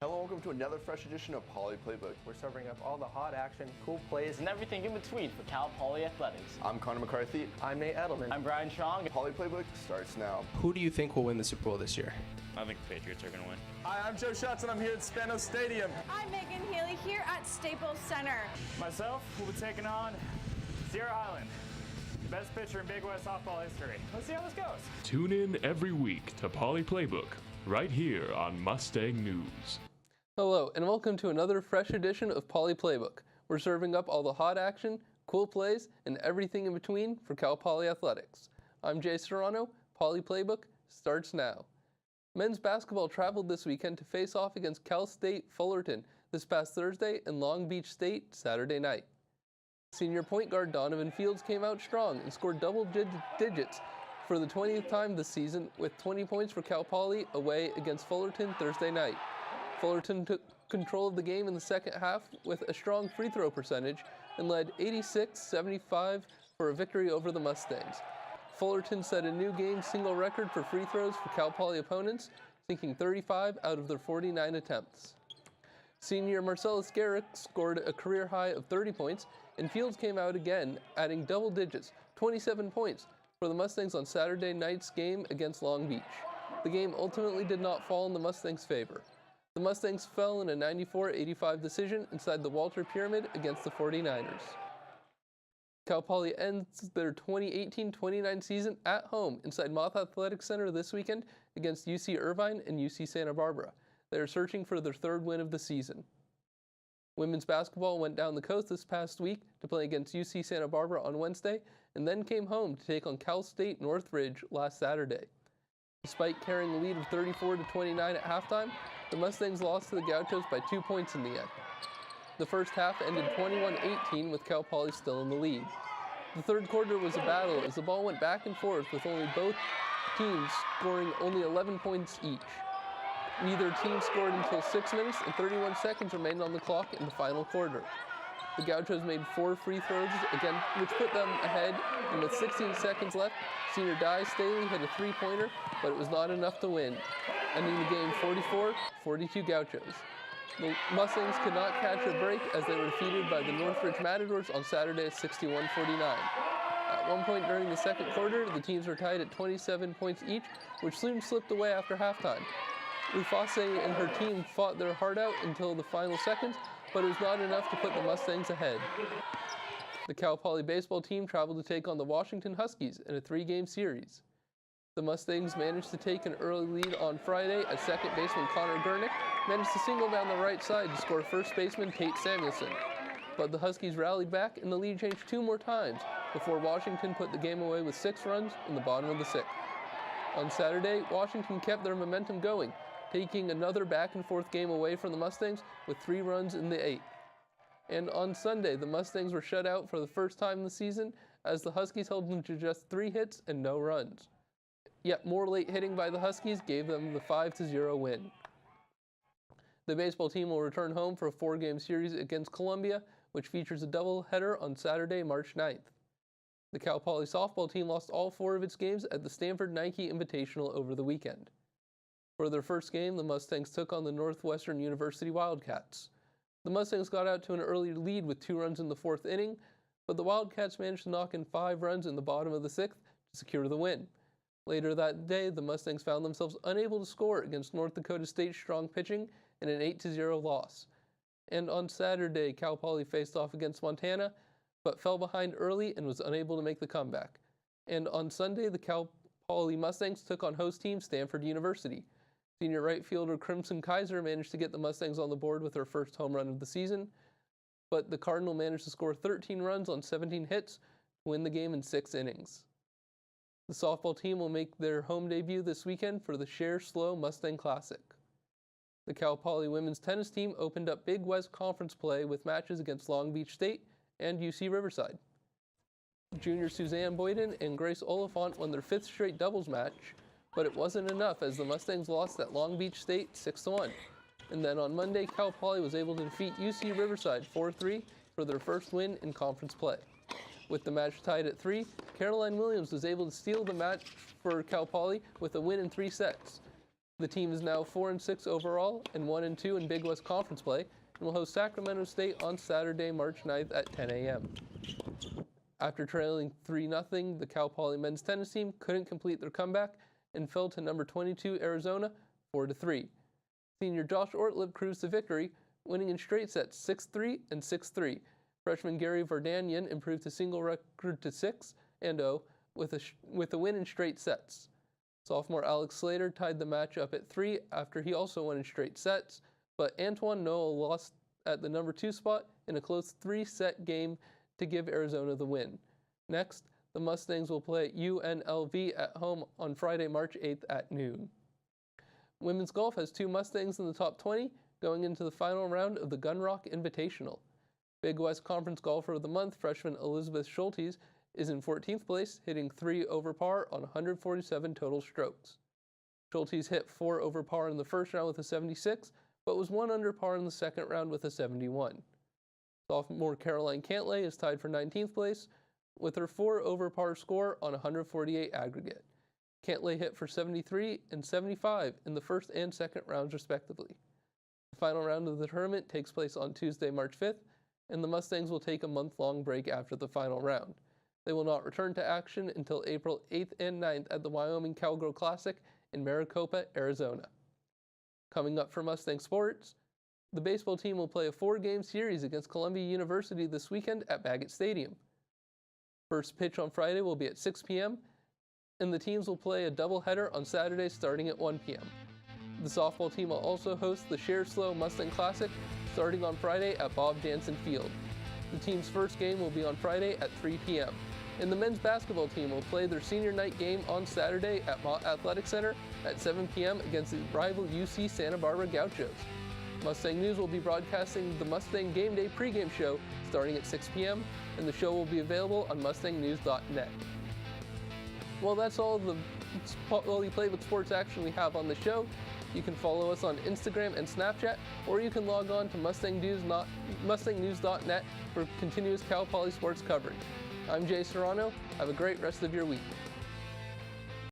Hello, welcome to another fresh edition of Poly Playbook. We're serving up all the hot action, cool plays, and everything in between for Cal Poly Athletics. I'm Connor McCarthy. I'm Nate Edelman. I'm Brian Chong. Poly Playbook starts now. Who do you think will win the Super Bowl this year? I think the Patriots are going to win. Hi, I'm Joe Schatz, and I'm here at Spanos Stadium. I'm Megan Healy here at Staples Center. Myself will be taking on Sierra Highland, best pitcher in Big West softball history. Let's see how this goes. Tune in every week to Poly Playbook, right here on Mustang News. Hello, and welcome to another fresh edition of Poly Playbook. We're serving up all the hot action, cool plays, and everything in between for Cal Poly Athletics. I'm Jay Serrano. Poly Playbook starts now. Men's basketball traveled this weekend to face off against Cal State Fullerton this past Thursday and Long Beach State Saturday night. Senior point guard Donovan Fields came out strong and scored double digits for the 20th time this season with 20 points for Cal Poly away against Fullerton Thursday night. Fullerton took control of the game in the second half with a strong free throw percentage and led 86-75 for a victory over the Mustangs. Fullerton set a new game single record for free throws for Cal Poly opponents, sinking 35 out of their 49 attempts. Senior Marcellus Garrick scored a career high of 30 points, and Fields came out again, adding double digits, 27 points, for the Mustangs on Saturday night's game against Long Beach. The game ultimately did not fall in the Mustangs' favor. The Mustangs fell in a 94-85 decision inside the Walter Pyramid against the 49ers. Cal Poly ends their 2018-29 season at home inside Moth Athletic Center this weekend against UC Irvine and UC Santa Barbara. They are searching for their third win of the season. Women's basketball went down the coast this past week to play against UC Santa Barbara on Wednesday and then came home to take on Cal State Northridge last Saturday. Despite carrying a lead of 34-29 at halftime, the Mustangs lost to the Gauchos by 2 points in the end. The first half ended 21-18 with Cal Poly still in the lead. The third quarter was a battle as the ball went back and forth with both teams scoring only 11 points each. Neither team scored until 6 minutes and 31 seconds remained on the clock in the final quarter. The Gauchos made 4 free throws again, which put them ahead, and with 16 seconds left, senior Di Staley hit a three-pointer, but it was not enough to win, ending the game 44-42 Gauchos. The Mustangs could not catch a break as they were defeated by the Northridge Matadors on Saturday at 61-49. At one point during the second quarter, the teams were tied at 27 points each, which soon slipped away after halftime. Rufase and her team fought their heart out until the final seconds, but it was not enough to put the Mustangs ahead. The Cal Poly baseball team traveled to take on the Washington Huskies in a 3-game series. The Mustangs managed to take an early lead on Friday as second baseman Connor Gurnick managed to single down the right side to score first baseman Tate Samuelson. But the Huskies rallied back and the lead changed 2 more times before Washington put the game away with 6 runs in the bottom of the 6th. On Saturday, Washington kept their momentum going, taking another back-and-forth game away from the Mustangs with 3 runs in the 8th. And on Sunday, the Mustangs were shut out for the first time in the season as the Huskies held them to just 3 hits and no runs. Yet more late hitting by the Huskies gave them the 5-0 win. The baseball team will return home for a 4-game series against Columbia, which features a doubleheader on Saturday, March 9th. The Cal Poly softball team lost all 4 of its games at the Stanford Nike Invitational over the weekend. For their first game, the Mustangs took on the Northwestern University Wildcats. The Mustangs got out to an early lead with 2 runs in the 4th inning, but the Wildcats managed to knock in 5 runs in the bottom of the 6th to secure the win. Later that day, the Mustangs found themselves unable to score against North Dakota State's strong pitching in an 8-0 loss. And on Saturday, Cal Poly faced off against Montana, but fell behind early and was unable to make the comeback. And on Sunday, the Cal Poly Mustangs took on host team Stanford University. Senior right fielder Crimson Kaiser managed to get the Mustangs on the board with her first home run of the season, but the Cardinal managed to score 13 runs on 17 hits to win the game in 6 innings. The softball team will make their home debut this weekend for the Share Slow Mustang Classic. The Cal Poly women's tennis team opened up Big West Conference play with matches against Long Beach State and UC Riverside. Junior Suzanne Boyden and Grace Oliphant won their 5th straight doubles match, but it wasn't enough as the Mustangs lost at Long Beach State 6-1. And then on Monday, Cal Poly was able to defeat UC Riverside 4-3 for their first win in conference play. With the match tied at 3, Caroline Williams was able to steal the match for Cal Poly with a win in 3 sets. The team is now 4-6 overall and 1-2 in Big West Conference play and will host Sacramento State on Saturday, March 9th at 10 a.m. After trailing 3-0, the Cal Poly men's tennis team couldn't complete their comeback and fell to number 22 Arizona 4-3. Senior Josh Ortlieb cruised to victory, winning in straight sets 6-3 and 6-3. Freshman Gary Vardanyan improved his single record to 6-0 with a win in straight sets. Sophomore Alex Slater tied the match up at 3 after he also won in straight sets, but Antoine Noel lost at the number 2 spot in a close 3-set game to give Arizona the win. Next, the Mustangs will play UNLV at home on Friday, March 8th at noon. Women's golf has 2 Mustangs in the top 20 going into the final round of the Gunrock Invitational. Big West Conference Golfer of the Month, freshman Elizabeth Schultes, is in 14th place, hitting 3 over par on 147 total strokes. Schultes hit 4 over par in the first round with a 76, but was 1 under par in the second round with a 71. Sophomore Caroline Cantlay is tied for 19th place with her 4 over par score on 148 aggregate. Cantlay hit for 73 and 75 in the first and second rounds respectively. The final round of the tournament takes place on Tuesday, March 5th, and the Mustangs will take a month-long break after the final round. They will not return to action until April 8th and 9th at the Wyoming Cowgirl Classic in Maricopa, Arizona. Coming up for Mustang Sports, the baseball team will play a 4-game series against Columbia University this weekend at Baggett Stadium. First pitch on Friday will be at 6 p.m., and the teams will play a doubleheader on Saturday starting at 1 p.m. The softball team will also host the Share Slow Mustang Classic starting on Friday at Bob Jansen Field. The team's first game will be on Friday at 3 p.m. And the men's basketball team will play their senior night game on Saturday at Mott Athletic Center at 7 p.m. against the rival UC Santa Barbara Gauchos. Mustang News will be broadcasting the Mustang Game Day pregame show starting at 6 p.m., and the show will be available on mustangnews.net. Well, that's all the Poly Playbook sports action we have on the show. You can follow us on Instagram and Snapchat, or you can log on to mustangnews.net for continuous Cal Poly sports coverage. I'm Jay Serrano. Have a great rest of your week.